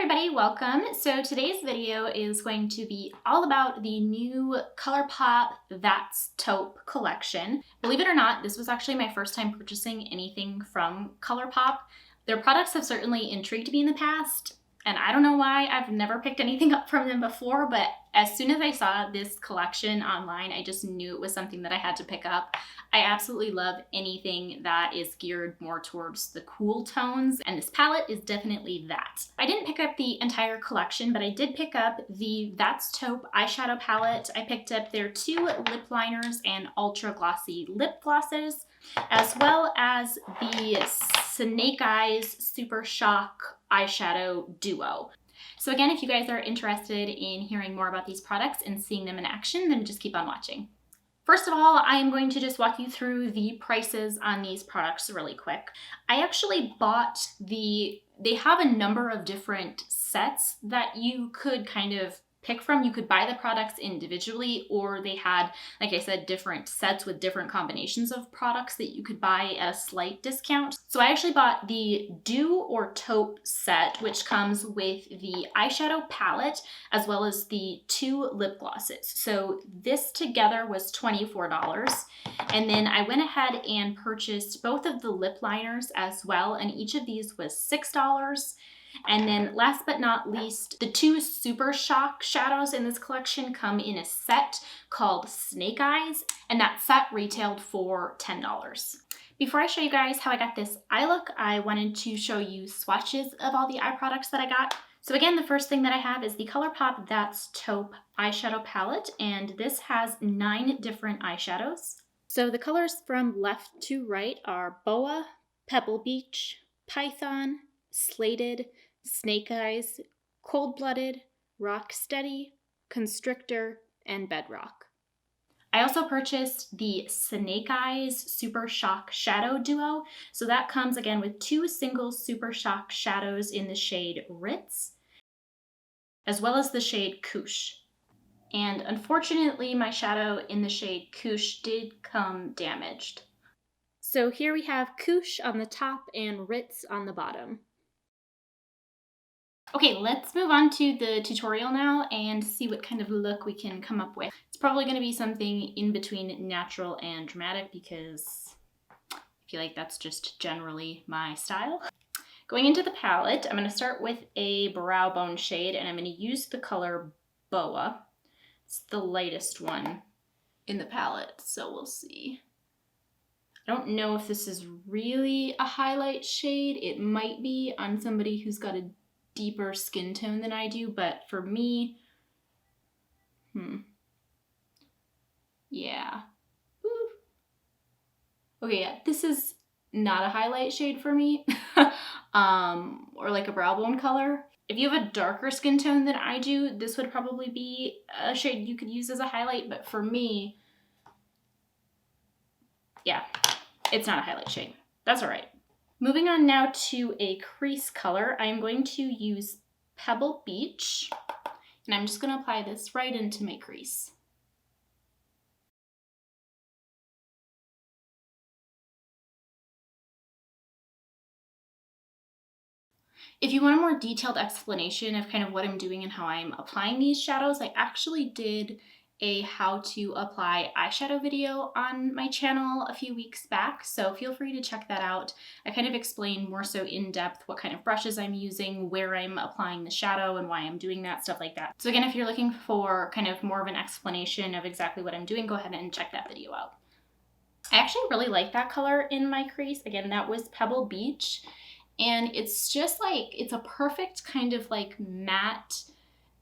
everybody, welcome. So today's video is going to be all about the new ColourPop That's Taupe collection. Believe it or not, this was actually my first time purchasing anything from ColourPop. Their products have certainly intrigued me in the past, and I don't know why I've never picked anything up from them before, but as soon as I saw this collection online, I just knew it was something that I had to pick up. I absolutely love anything that is geared more towards the cool tones, and this palette is definitely that. I didn't pick up the entire collection, but I did pick up the That's Taupe eyeshadow palette. I picked up their 2 lip liners and Ultra Glossy lip glosses, as well as the Snake Eyes Super Shock eyeshadow duo. So again, if you guys are interested in hearing more about these products and seeing them in action, then just keep on watching. First of all, I am going to just walk you through the prices on these products really quick. I actually bought they have a number of different sets that you could kind of pick from. You could buy the products individually, or they had, like I said, different sets with different combinations of products that you could buy at a slight discount. So I actually bought the Do or Taupe set, which comes with the eyeshadow palette as well as the 2 lip glosses. So this together was $24. And then I went ahead and purchased both of the lip liners as well, and each of these was $6. And then last but not least, the 2 Super Shock shadows in this collection come in a set called Snake Eyes, and that set retailed for $10. Before I show you guys how I got this eye look, I wanted to show you swatches of all the eye products that I got. So again, the first thing that I have is the ColourPop That's Taupe eyeshadow palette, and this has 9 different eyeshadows. So the colors from left to right are Boa, Pebble Beach, Python, Slated, Snake Eyes, Cold-Blooded, Rocksteady, Constrictor, and Bedrock. I also purchased the Snake Eyes Super Shock Shadow Duo. So that comes again with 2 single Super Shock shadows in the shade Ritz, as well as the shade Koosh. And unfortunately, my shadow in the shade Koosh did come damaged. So here we have Koosh on the top and Ritz on the bottom. Okay, let's move on to the tutorial now and see what kind of look we can come up with. It's probably going to be something in between natural and dramatic because I feel like that's just generally my style. Going into the palette, I'm going to start with a brow bone shade, and I'm going to use the color Boa. It's the lightest one in the palette, so we'll see. I don't know if this is really a highlight shade. It might be on somebody who's got a deeper skin tone than I do, but for me, yeah. Woo. Okay, yeah, this is not a highlight shade for me, or like a brow bone color. If you have a darker skin tone than I do, this would probably be a shade you could use as a highlight, but for me, yeah, it's not a highlight shade. That's all right. Moving on now to a crease color, I'm going to use Pebble Beach, and I'm just going to apply this right into my crease. If you want a more detailed explanation of kind of what I'm doing and how I'm applying these shadows, I actually did a how to apply eyeshadow video on my channel a few weeks back, so feel free to check that out. I kind of explain more so in depth what kind of brushes I'm using, where I'm applying the shadow and why I'm doing that, stuff like that. So again, if you're looking for kind of more of an explanation of exactly what I'm doing, go ahead and check that video out. I actually really like that color in my crease. Again, that was Pebble Beach, and it's just like, it's a perfect kind of like matte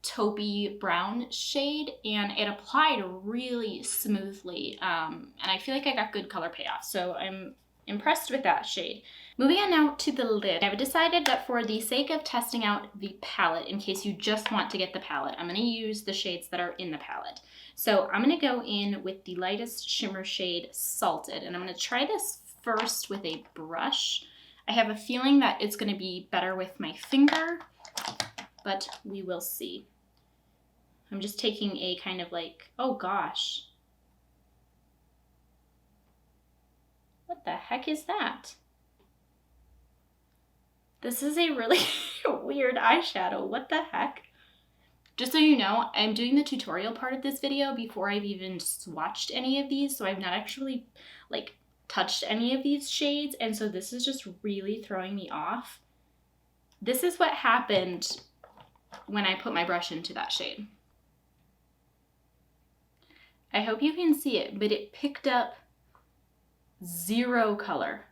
taupey brown shade, and it applied really smoothly, and I feel like I got good color payoff, so I'm impressed with that shade. Moving on now to the lid, I've decided that for the sake of testing out the palette, in case you just want to get the palette, I'm going to use the shades that are in the palette. So I'm going to go in with the lightest shimmer shade Salted, and I'm going to try this first with a brush. I have a feeling that it's going to be better with my finger, but we will see. I'm just taking a kind of like, oh gosh. What the heck is that? This is a really weird eyeshadow. What the heck? Just so you know, I'm doing the tutorial part of this video before I've even swatched any of these, so I've not actually like touched any of these shades, and so this is just really throwing me off. This is what happened when I put my brush into that shade. I hope you can see it, but it picked up zero color.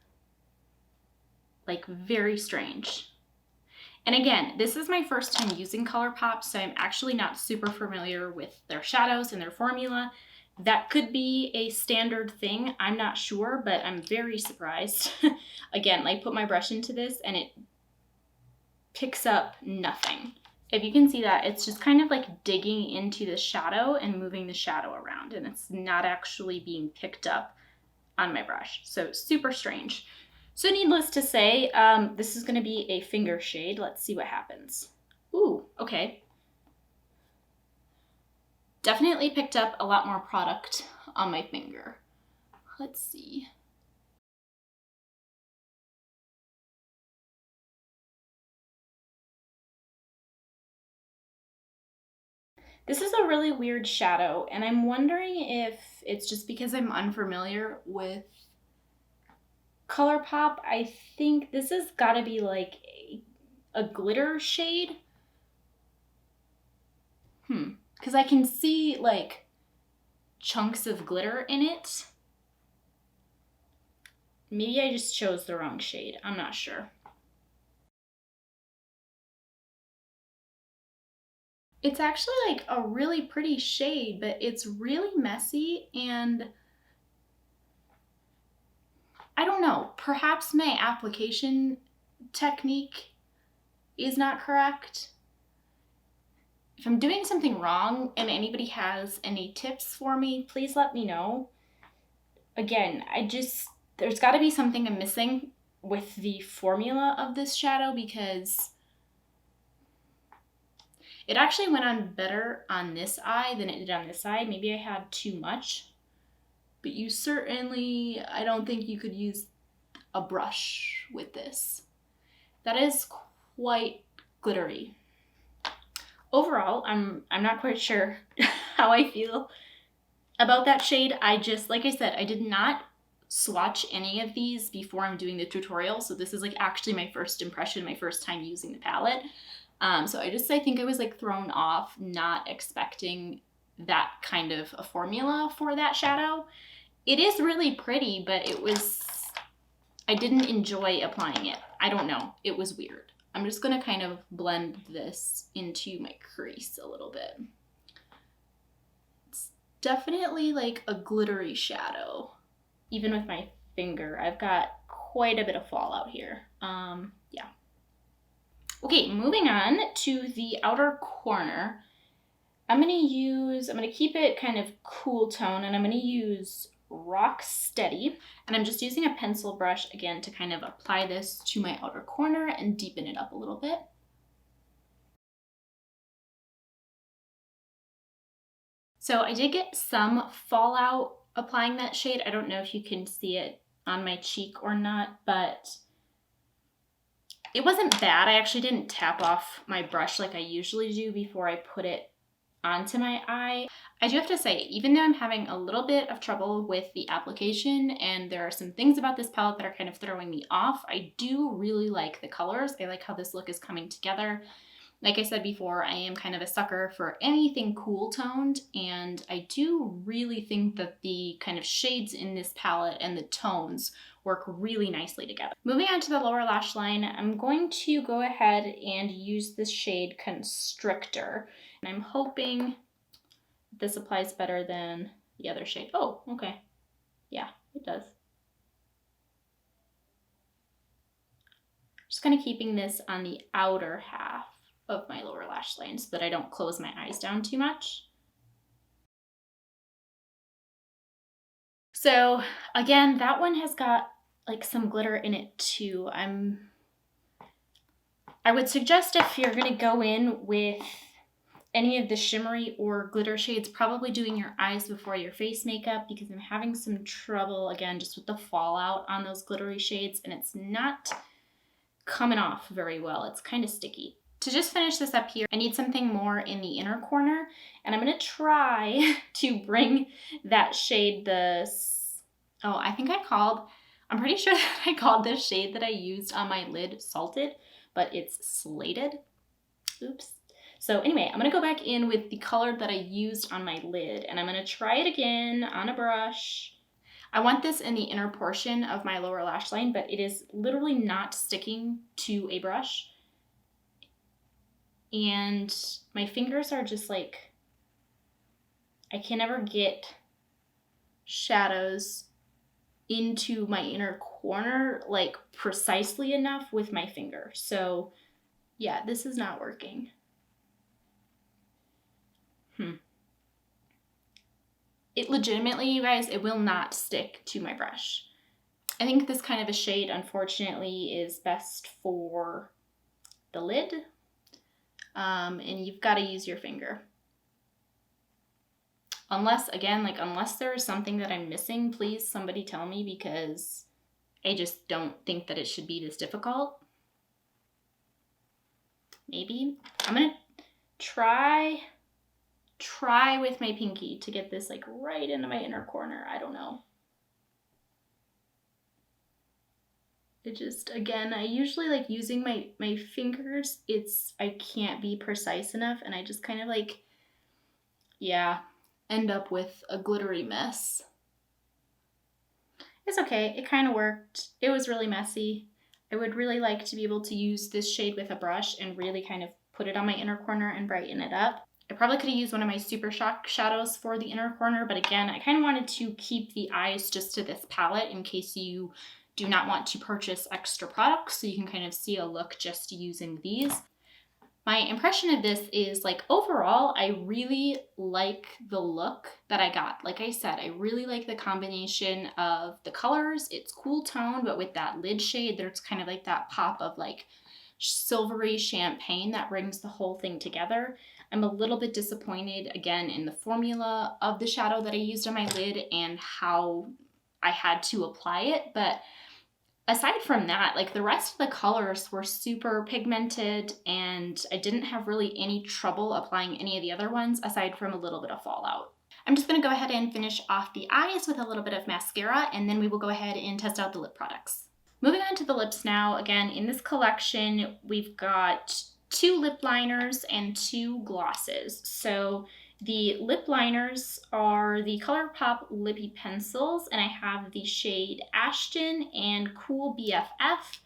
Like, very strange. And again, this is my first time using ColourPop, so I'm actually not super familiar with their shadows and their formula. That could be a standard thing, I'm not sure, but I'm very surprised. Again, I put my brush into this and it picks up nothing. If you can see that, it's just kind of like digging into the shadow and moving the shadow around, and it's not actually being picked up on my brush. So super strange. So needless to say, this is going to be a finger shade. Let's see what happens. Ooh, okay. Definitely picked up a lot more product on my finger. Let's see. This is a really weird shadow, and I'm wondering if it's just because I'm unfamiliar with ColourPop. I think this has got to be like a glitter shade. Because I can see like chunks of glitter in it. Maybe I just chose the wrong shade. I'm not sure. It's actually like a really pretty shade, but it's really messy, and I don't know, perhaps my application technique is not correct. If I'm doing something wrong and anybody has any tips for me, please let me know. Again, there's got to be something I'm missing with the formula of this shadow, because it actually went on better on this eye than it did on this eye. Maybe I had too much, but you certainly, I don't think you could use a brush with this. That is quite glittery. Overall, I'm not quite sure how I feel about that shade. Like I said, I did not swatch any of these before I'm doing the tutorial, so this is like actually my first impression, my first time using the palette. So I think I was like thrown off, not expecting that kind of a formula for that shadow. It is really pretty, but I didn't enjoy applying it. I don't know, it was weird. I'm just gonna kind of blend this into my crease a little bit. It's definitely like a glittery shadow. Even with my finger, I've got quite a bit of fallout here. Yeah. Okay, moving on to the outer corner. I'm gonna keep it kind of cool tone, and I'm gonna use Rock Steady, and I'm just using a pencil brush again to kind of apply this to my outer corner and deepen it up a little bit. So I did get some fallout applying that shade. I don't know if you can see it on my cheek or not, but it wasn't bad. I actually didn't tap off my brush like I usually do before I put it onto my eye. I do have to say, even though I'm having a little bit of trouble with the application and there are some things about this palette that are kind of throwing me off, I do really like the colors. I like how this look is coming together. Like I said before, I am kind of a sucker for anything cool toned, and I do really think that the kind of shades in this palette and the tones work really nicely together. Moving on to the lower lash line, I'm going to go ahead and use this shade Constrictor. And I'm hoping this applies better than the other shade. Oh, okay. Yeah, it does. Just kind of keeping this on the outer half of my lower lash line so that I don't close my eyes down too much. So again, that one has got like some glitter in it too. I would suggest, if you're gonna go in with any of the shimmery or glitter shades, probably doing your eyes before your face makeup, because I'm having some trouble again just with the fallout on those glittery shades, and it's not coming off very well. It's kind of sticky. To just finish this up here, I need something more in the inner corner, and I'm gonna try to bring that shade, I'm pretty sure that I called this shade that I used on my lid Salted, but it's Slated. Oops. So anyway, I'm gonna go back in with the color that I used on my lid, and I'm gonna try it again on a brush. I want this in the inner portion of my lower lash line, but it is literally not sticking to a brush. And my fingers are just like, I can never get shadows into my inner corner like precisely enough with my finger. So yeah, this is not working. It legitimately, you guys, it will not stick to my brush. I think this kind of a shade, unfortunately, is best for the lid. And you've got to use your finger. Unless, again, like unless there's something that I'm missing, please somebody tell me, because I just don't think that it should be this difficult. Maybe. I'm going to try with my pinky to get this like right into my inner corner. I don't know. It just, again, I usually like using my fingers. I can't be precise enough, and I just kind of like, yeah, end up with a glittery mess. It's okay. It kind of worked. It was really messy. I would really like to be able to use this shade with a brush and really kind of put it on my inner corner and brighten it up. I probably could have used one of my Super Shock shadows for the inner corner, but again, I kind of wanted to keep the eyes just to this palette in case you do not want to purchase extra products, so you can kind of see a look just using these. My impression of this is, like, overall, I really like the look that I got. Like I said, I really like the combination of the colors. It's cool tone, but with that lid shade, there's kind of like that pop of like silvery champagne that brings the whole thing together. I'm a little bit disappointed, again, in the formula of the shadow that I used on my lid and how I had to apply it, but aside from that, like the rest of the colors were super pigmented, and I didn't have really any trouble applying any of the other ones aside from a little bit of fallout. I'm just going to go ahead and finish off the eyes with a little bit of mascara, and then we will go ahead and test out the lip products. Moving on to the lips now. Again, in this collection, we've got 2 lip liners and 2 glosses. So the lip liners are the ColourPop Lippie Pencils, and I have the shade Ashton and Cool BFF.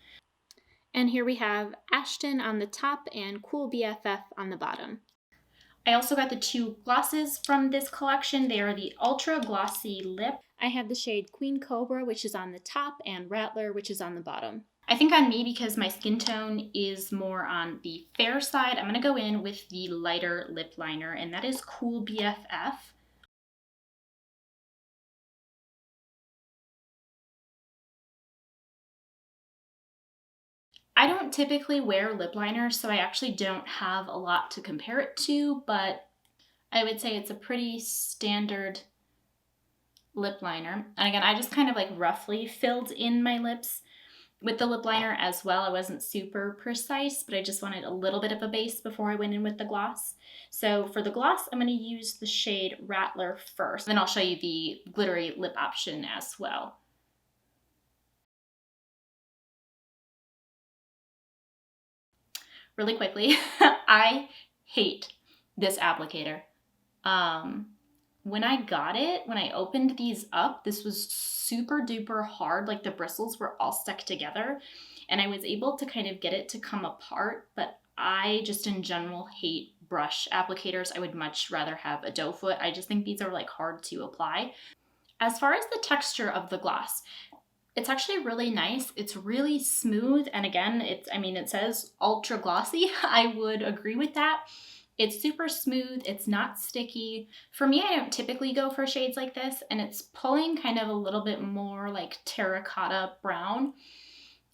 And here we have Ashton on the top and Cool BFF on the bottom. I also got the 2 glosses from this collection. They are the Ultra Glossy Lip. I have the shade Queen Cobra, which is on the top, and Rattler, which is on the bottom. I think on me, because my skin tone is more on the fair side, I'm going to go in with the lighter lip liner, and that is Cool BFF. I don't typically wear lip liners, so I actually don't have a lot to compare it to, but I would say it's a pretty standard lip liner. And again, I just kind of like roughly filled in my lips with the lip liner as well. I wasn't super precise, but I just wanted a little bit of a base before I went in with the gloss. So for the gloss, I'm going to use the shade Rattler first. Then I'll show you the glittery lip option as well. Really quickly, I hate this applicator. When I got it, when I opened these up, this was super duper hard. Like the bristles were all stuck together, and I was able to kind of get it to come apart, but I just in general hate brush applicators. I would much rather have a doe foot. I just think these are like hard to apply. As far as the texture of the gloss, it's actually really nice. It's really smooth, and again, it says ultra glossy. I would agree with that. It's super smooth, it's not sticky. For me, I don't typically go for shades like this, and it's pulling kind of a little bit more like terracotta brown.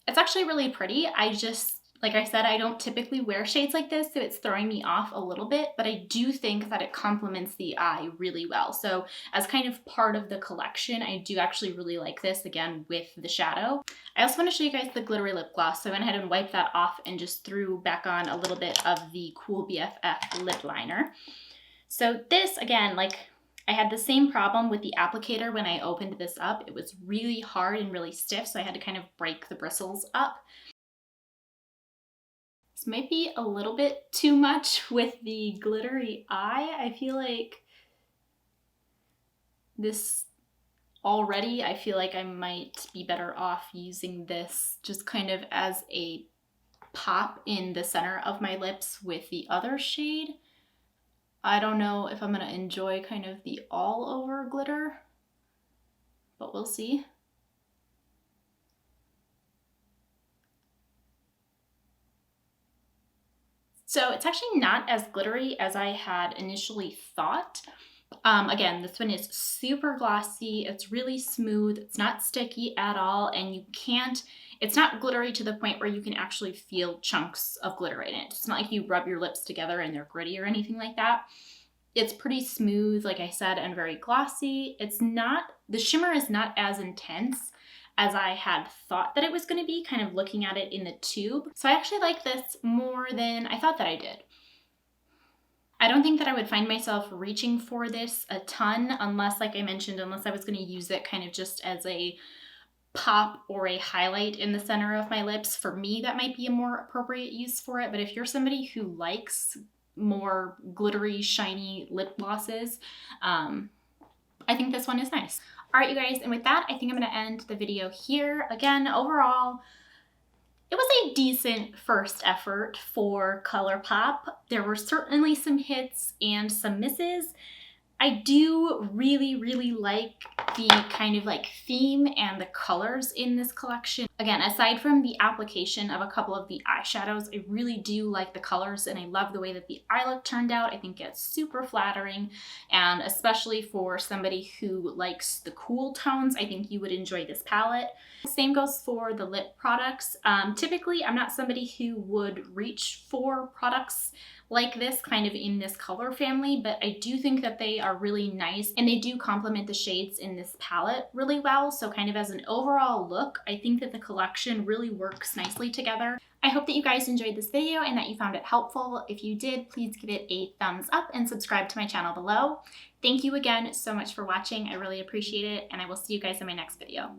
It's actually really pretty. I just Like I said, I don't typically wear shades like this, so it's throwing me off a little bit, but I do think that it complements the eye really well. So as kind of part of the collection, I do actually really like this, again, with the shadow. I also want to show you guys the glittery lip gloss, so I went ahead and wiped that off and just threw back on a little bit of the Cool BFF lip liner. So this, again, like I had the same problem with the applicator when I opened this up. It was really hard and really stiff, so I had to kind of break the bristles up. This might be a little bit too much with the glittery eye. I feel like this already, I feel like I might be better off using this just kind of as a pop in the center of my lips with the other shade. I don't know if I'm gonna enjoy kind of the all over glitter, but we'll see. So it's actually not as glittery as I had initially thought. Again, this one is super glossy. It's really smooth. It's not sticky at all. And it's not glittery to the point where you can actually feel chunks of glitter in it. It's not like you rub your lips together and they're gritty or anything like that. It's pretty smooth, like I said, and very glossy. The shimmer is not as intense as I had thought that it was going to be, kind of looking at it in the tube. So I actually like this more than I thought that I did. I don't think that I would find myself reaching for this a ton unless, like I mentioned, unless I was going to use it kind of just as a pop or a highlight in the center of my lips. For me, that might be a more appropriate use for it. But if you're somebody who likes more glittery, shiny lip glosses, I think this one is nice. All right, you guys, and with that, I think I'm going to end the video here. Again, overall, it was a decent first effort for ColourPop. There were certainly some hits and some misses. I do really, really like the kind of like theme and the colors in this collection. Again, aside from the application of a couple of the eyeshadows, I really do like the colors and I love the way that the eye look turned out. I think it's super flattering, and especially for somebody who likes the cool tones, I think you would enjoy this palette. Same goes for the lip products. Typically, I'm not somebody who would reach for products like this, kind of in this color family, but I do think that they are really nice and they do complement the shades in this palette really well. So kind of as an overall look, I think that the collection really works nicely together. I hope that you guys enjoyed this video and that you found it helpful. If you did, please give it a thumbs up and subscribe to my channel below. Thank you again so much for watching. I really appreciate it, and I will see you guys in my next video.